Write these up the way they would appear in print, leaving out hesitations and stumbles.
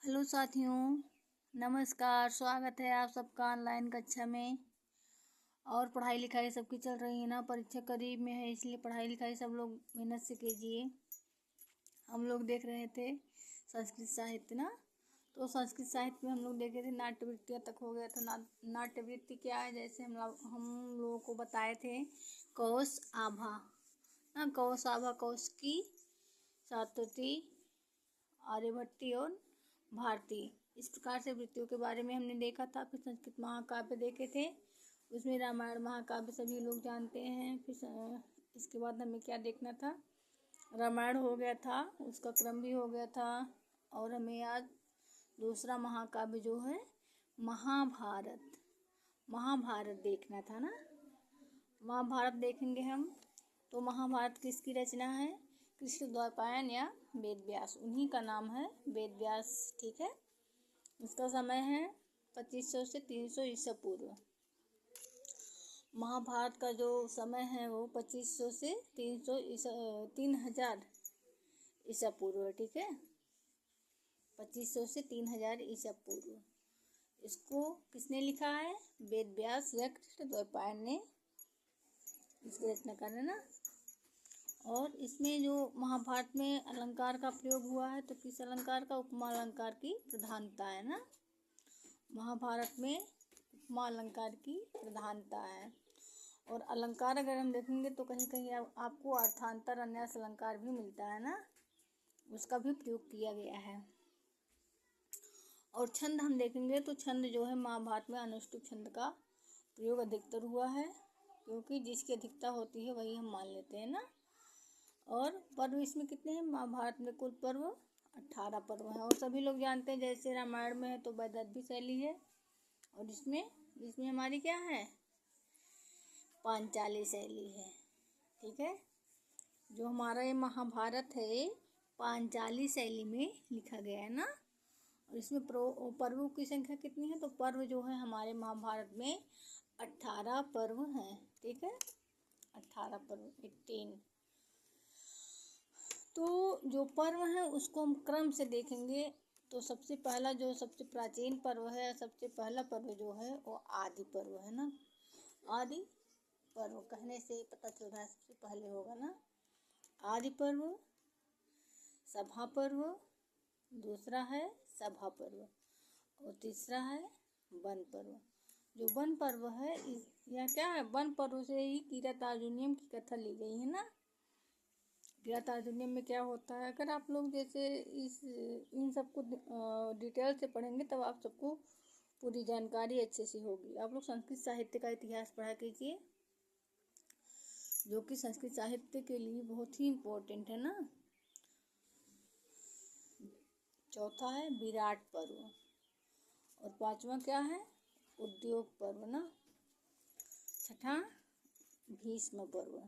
Hello साथियों, नमस्कार। स्वागत है आप सबका ऑनलाइन कक्षा में। और पढ़ाई लिखाई सबकी चल रही है ना। परीक्षा करीब में है, इसलिए पढ़ाई लिखाई सब लोग मेहनत से कीजिए। हम लोग देख रहे थे संस्कृत साहित्य ना, तो संस्कृत साहित्य में हम लोग देखे थे नाट्य वृत्तियाँ तक हो गया था। नाट्य वृत्ति क्या है, जैसे हम लोगों को बताए थे कौश आभा ना, कौश आभा, कौशिकी, सातवती, आर्यभट्टी और भारती। इस प्रकार से वृत्तियों के बारे में हमने देखा था। फिर संस्कृत महाकाव्य देखे थे, उसमें रामायण महाकाव्य सभी लोग जानते हैं। फिर इसके बाद हमें क्या देखना था, रामायण हो गया था, उसका क्रम भी हो गया था। और हमें आज दूसरा महाकाव्य जो है महाभारत, महाभारत देखना था ना। महाभारत देखेंगे हम। तो महाभारत किसकी रचना है, कृष्णद्वैपायन या वेदव्यास, उन्हीं का नाम है वेदव्यास। ठीक है। इसका समय है 2500 से 300 ईसा पूर्व। महाभारत का जो समय है वो 2500 से 3000 ईसा पूर्व है। ठीक है, 2500 से 3000 ईसा पूर्व। इसको किसने लिखा है, वेदव्यास या कृष्णद्वैपायन ने इसकी रचना कर है ना। और इसमें जो महाभारत में अलंकार का प्रयोग हुआ है, तो किस अलंकार का, उपमा अलंकार की प्रधानता है ना। महाभारत में उपमा अलंकार की प्रधानता है। और अलंकार अगर हम देखेंगे तो कहीं कहीं आपको अर्थांतर अन्यास अलंकार भी मिलता है ना, उसका भी प्रयोग किया गया है। और छंद हम देखेंगे तो छंद जो है महाभारत में अनुष्टुप छंद का प्रयोग अधिकतर हुआ है, क्योंकि जिसकी अधिकता होती है वही हम मान लेते हैं ना। और पर्व इसमें कितने हैं, महाभारत में कुल पर्व 18 पर्व हैं। और सभी लोग जानते हैं, जैसे रामायण में है तो वैदर्भी शैली है, और इसमें हमारी क्या है, पांचाली शैली है। ठीक है, जो हमारा ये महाभारत है पांचाली शैली में लिखा गया है ना। और इसमें पर्वों की संख्या कितनी है, तो पर्व जो है हमारे महाभारत में 18 पर्व हैं। ठीक है, 18 पर्व, 18। तो जो पर्व है उसको हम क्रम से देखेंगे। तो सबसे पहला जो सबसे प्राचीन पर्व है, सबसे पहला पर्व जो है वो आदि पर्व है ना। आदि पर्व कहने से पता चल रहा है सबसे पहले होगा ना आदि पर्व। सभा पर्व, दूसरा है सभा पर्व, और तीसरा है वन पर्व। जो वन पर्व है यह क्या है, वन पर्व से ही किरातार्जुनीयम की कथा ली गई है ना। किरातार्जुनीयम में क्या होता है, अगर आप लोग जैसे इन सबको डिटेल से पढ़ेंगे तब आप सबको पूरी जानकारी अच्छे से होगी। आप लोग संस्कृत साहित्य का इतिहास पढ़ा कीजिए, जो कि संस्कृत साहित्य के लिए बहुत ही इम्पोर्टेंट है ना। चौथा है विराट पर्व, और पांचवा क्या है, उद्योग पर्व ना। छठा भीष्म पर्व,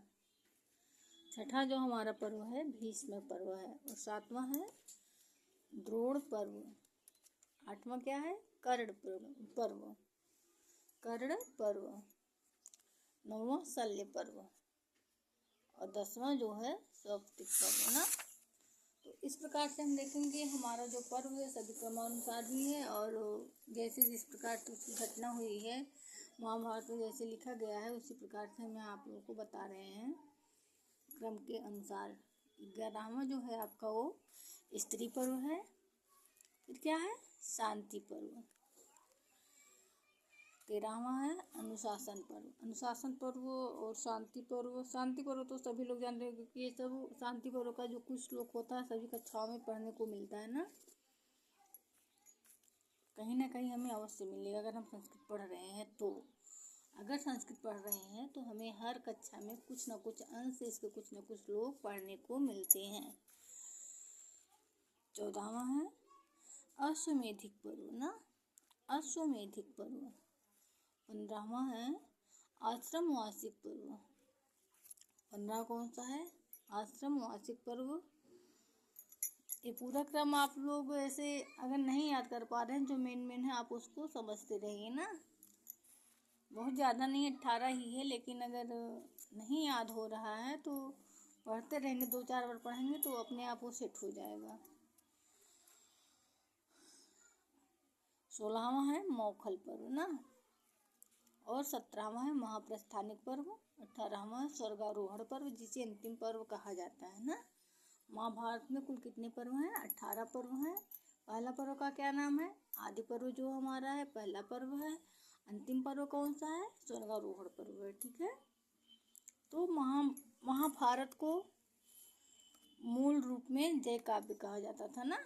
छठा जो हमारा पर्व है भीष्म पर्व है। और सातवां है द्रोण पर्व। आठवां क्या है, कर्ण पर्व, कर्ण पर्व। नौवां शल्य पर्व, और 10वां जो है सौप्तिक पर्व ना। तो इस प्रकार से हम देखेंगे हमारा जो पर्व है सभी क्रमानुसार ही है, और जैसे जिस प्रकार से उसकी घटना हुई है महाभारत में जैसे लिखा गया है उसी प्रकार से हम आप लोगों को बता रहे हैं क्रम के अनुसार। 11वां जो है आपका वो स्त्री पर्व है। फिर क्या है, शांति पर्व। 13वां है अनुशासन पर्व। अनुशासन पर्व और शांति पर्व, शांति पर्व तो सभी लोग जानते हैं, क्योंकि ये सब शांति पर्व का जो कुछ श्लोक होता है सभी कक्षाओं में पढ़ने को मिलता है ना, कहीं हमें अवश्य मिलेगा अगर हम संस्कृत पढ़ रहे हैं तो। अगर संस्कृत पढ़ रहे हैं तो हमें हर कक्षा में कुछ न कुछ अंश इसके कुछ न कुछ श्लोक पढ़ने को मिलते हैं। 14वां है अश्वमेधिक पर्व ना, अश्वमेधिक पर्व। 15वां है आश्रम वार्षिक पर्व। 15 कौन सा है, आश्रम वार्षिक पर्व। ये पूरा क्रम आप लोग ऐसे अगर नहीं याद कर पा रहे हैं, जो मेन है आप उसको समझते रहिए ना। बहुत ज़्यादा नहीं, 18 ही है, लेकिन अगर नहीं याद हो रहा है तो पढ़ते रहेंगे, 2-4 बार पढ़ेंगे तो अपने आप वो सेट हो जाएगा। 16वां है मौखल पर्व ना, और 17वां है महाप्रस्थानिक पर्व, 18वां है स्वर्गारोहण पर्व जिसे अंतिम पर्व कहा जाता है ना। महाभारत में कुल कितने पर्व हैं? 18 पर्व हैं। पहला पर्व का क्या नाम है? आदि पर्व जो हमारा है पहला पर्व है। अंतिम पर्व कौन सा है? स्वर्गारोहण पर्व है। ठीक है, तो महाभारत को मूल रूप में जय काव्य कहा जाता था ना।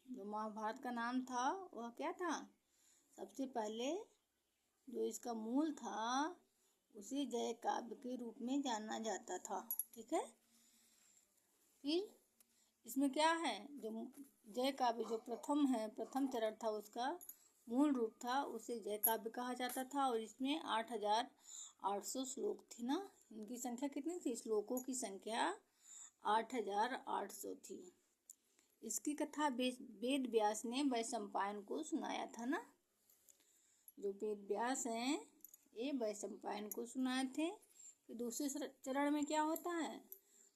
जो महाभारत का नाम था वह क्या था? सबसे पहले जो इसका मूल था उसे जय काव्य के रूप में जाना जाता था। ठीक है, फिर इसमें क्या है? जो जय काव्य जो प्रथम चरण था उसका मूल रूप था उसे जय काव्य कहा जाता था, और इसमें 8800 श्लोक थे ना। इनकी संख्या कितनी थी? श्लोकों की संख्या 8800 थी। इसकी कथा वेद व्यास ने वैशंपायन को सुनाया था ना। जो वेद व्यास हैं ये वैशंपायन को सुनाए थे। फिर दूसरे चरण में क्या होता है?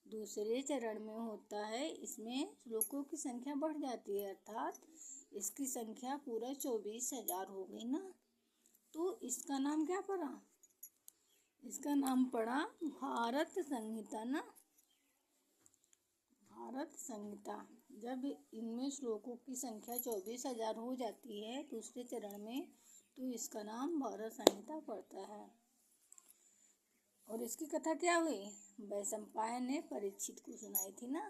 दूसरे चरण में होता है इसमें श्लोकों की संख्या बढ़ जाती है, अर्थात इसकी संख्या पूरा 24,000 हो गई ना। तो इसका नाम क्या पड़ा? इसका नाम पड़ा भारत संहिता ना। भारत संहिता। जब इनमें श्लोकों की संख्या 24,000 हो जाती है दूसरे चरण में, तो इसका नाम भारत संहिता पड़ता है। और इसकी कथा क्या हुई? वैशंपायन ने परीक्षित को सुनाई थी ना।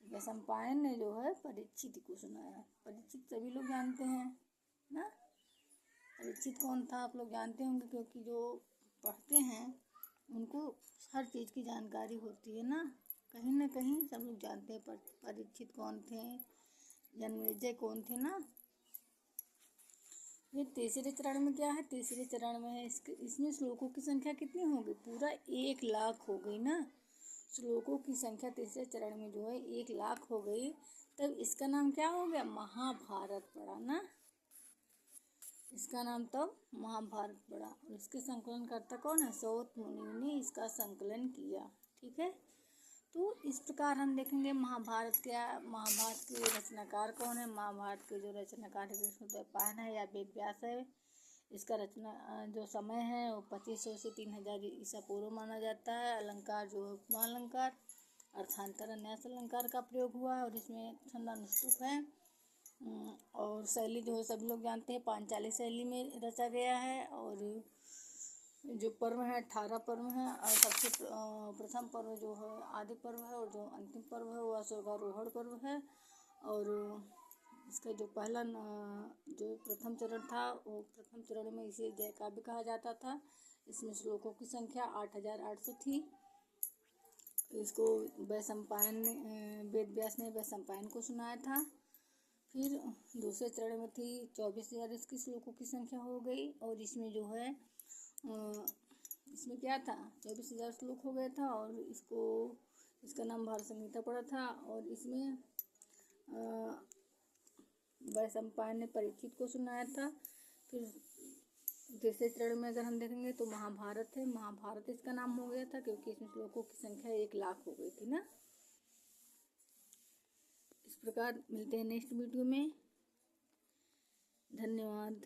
वैशंपायन ने जो है परीक्षित को सुनाया। परीक्षित सभी लोग जानते हैं ना। परीक्षित कौन था आप लोग जानते होंगे, क्योंकि जो पढ़ते हैं उनको हर चीज़ की जानकारी होती है ना कहीं सब लोग जानते हैं परीक्षित कौन थे, जन्मेजय कौन थे ना। ये तीसरे चरण में क्या है? तीसरे चरण में है इसमें श्लोकों की संख्या कितनी होगी? पूरा 1,00,000 हो गई ना। श्लोकों की संख्या तीसरे चरण में जो है 1,00,000 हो गई। तब इसका नाम क्या हो गया? महाभारत पड़ा ना। इसका नाम तब महाभारत पड़ा। और इसके संकलन करता कौन है? सौत मुनि ने इसका संकलन किया। ठीक है, तो इस प्रकार हम देखेंगे महाभारत के रचनाकार कौन है। महाभारत के जो रचनाकार है कृष्णद्वैपायन है या वेद व्यास है। इसका रचना जो समय है वो 2500 से 3000 ईसा पूर्व माना जाता है। अलंकार जो है उपमालंकार, अर्थांतर अन्यास अलंकार का प्रयोग हुआ है, और इसमें छंदानुष्टुप है। और शैली जो है सभी लोग जानते हैं पांचाली शैली में रचा गया है। और जो पर्व है 18 पर्व हैं, और सबसे प्रथम पर्व जो है आदि पर्व है, और जो अंतिम पर्व है वह स्वर्गारोहण पर्व है। और इसका जो पहला जो प्रथम चरण था वो प्रथम चरण में इसे जय काव्य कहा जाता था। इसमें श्लोकों की संख्या 8800 थी। इसको वैशंपायन ने वेद व्यास ने वैशंपायन को सुनाया था। फिर दूसरे चरण में थी 24,000 इसकी श्लोकों की संख्या हो गई। और इसमें जो है इसमें क्या था? 24,000 श्लोक हो गया था, और इसका नाम भारत संहिता पड़ा था। और इसमें वैशंपायन ने परीक्षित को सुनाया था। फिर तीसरे चरण में अगर हम देखेंगे तो महाभारत है। महाभारत इसका नाम हो गया था क्योंकि इसमें श्लोकों की संख्या 1,00,000 हो गई थी ना। इस प्रकार मिलते हैं नेक्स्ट वीडियो में। धन्यवाद।